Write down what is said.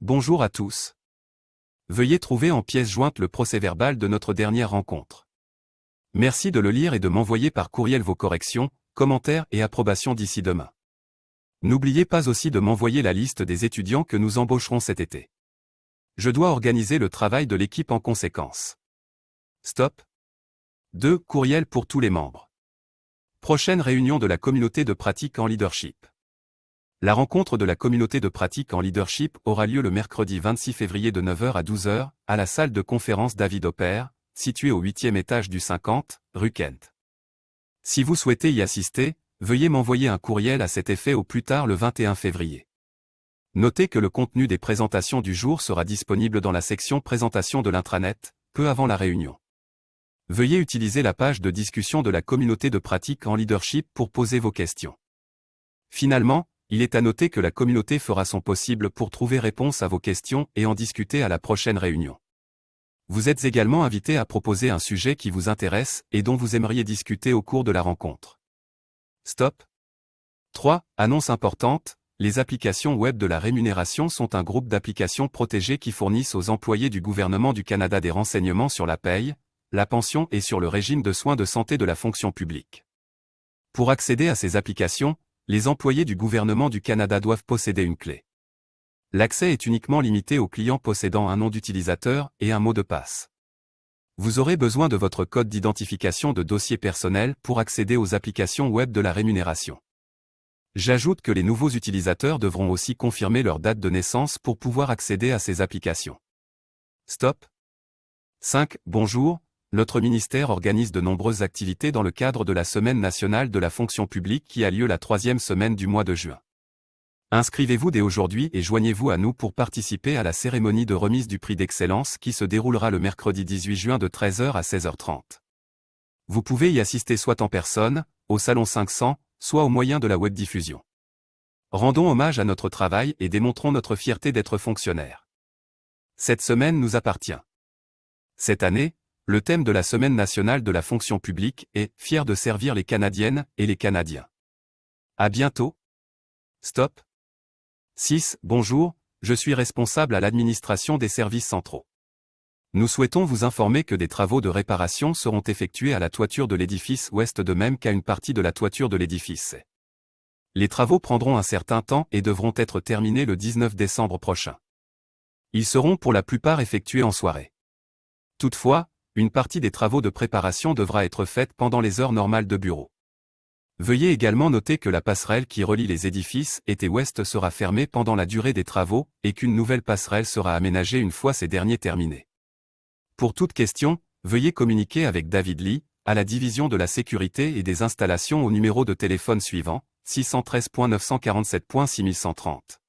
Bonjour à tous. Veuillez trouver en pièce jointe le procès-verbal de notre dernière rencontre. Merci de le lire et de m'envoyer par courriel vos corrections, commentaires et approbations d'ici demain. N'oubliez pas aussi de m'envoyer la liste des étudiants que nous embaucherons cet été. Je dois organiser le travail de l'équipe en conséquence. Stop. 2. Courriel pour tous les membres. Prochaine réunion de la communauté de pratique en leadership. La rencontre de la communauté de pratique en leadership aura lieu le mercredi 26 février de 9h à 12h, à la salle de conférence David Opère, située au 8e étage du 50, rue Kent. Si vous souhaitez y assister, veuillez m'envoyer un courriel à cet effet au plus tard le 21 février. Notez que le contenu des présentations du jour sera disponible dans la section présentation de l'intranet, peu avant la réunion. Veuillez utiliser la page de discussion de la communauté de pratique en leadership pour poser vos questions. Finalement, il est à noter que la communauté fera son possible pour trouver réponse à vos questions et en discuter à la prochaine réunion. Vous êtes également invité à proposer un sujet qui vous intéresse et dont vous aimeriez discuter au cours de la rencontre. Stop. 3. Annonce importante, les applications web de la rémunération sont un groupe d'applications protégées qui fournissent aux employés du gouvernement du Canada des renseignements sur la paye, la pension et sur le régime de soins de santé de la fonction publique. Pour accéder à ces applications, les employés du gouvernement du Canada doivent posséder une clé. L'accès est uniquement limité aux clients possédant un nom d'utilisateur et un mot de passe. Vous aurez besoin de votre code d'identification de dossier personnel pour accéder aux applications web de la rémunération. J'ajoute que les nouveaux utilisateurs devront aussi confirmer leur date de naissance pour pouvoir accéder à ces applications. Stop. 5. Bonjour. Notre ministère organise de nombreuses activités dans le cadre de la Semaine nationale de la fonction publique qui a lieu la 3e semaine du mois de juin. Inscrivez-vous dès aujourd'hui et joignez-vous à nous pour participer à la cérémonie de remise du prix d'excellence qui se déroulera le mercredi 18 juin de 13h à 16h30. Vous pouvez y assister soit en personne, au Salon 500, soit au moyen de la webdiffusion. Rendons hommage à notre travail et démontrons notre fierté d'être fonctionnaires. Cette semaine nous appartient. Cette année, le thème de la Semaine nationale de la fonction publique est « Fier de servir les Canadiennes et les Canadiens ». À bientôt. Stop. 6. Bonjour, je suis responsable à l'administration des services centraux. Nous souhaitons vous informer que des travaux de réparation seront effectués à la toiture de l'édifice ouest de même qu'à une partie de la toiture de l'édifice est. Les travaux prendront un certain temps et devront être terminés le 19 décembre prochain. Ils seront pour la plupart effectués en soirée. Toutefois, une partie des travaux de préparation devra être faite pendant les heures normales de bureau. Veuillez également noter que la passerelle qui relie les édifices est et ouest sera fermée pendant la durée des travaux et qu'une nouvelle passerelle sera aménagée une fois ces derniers terminés. Pour toute question, veuillez communiquer avec David Lee, à la division de la sécurité et des installations au numéro de téléphone suivant, 613.947.6130.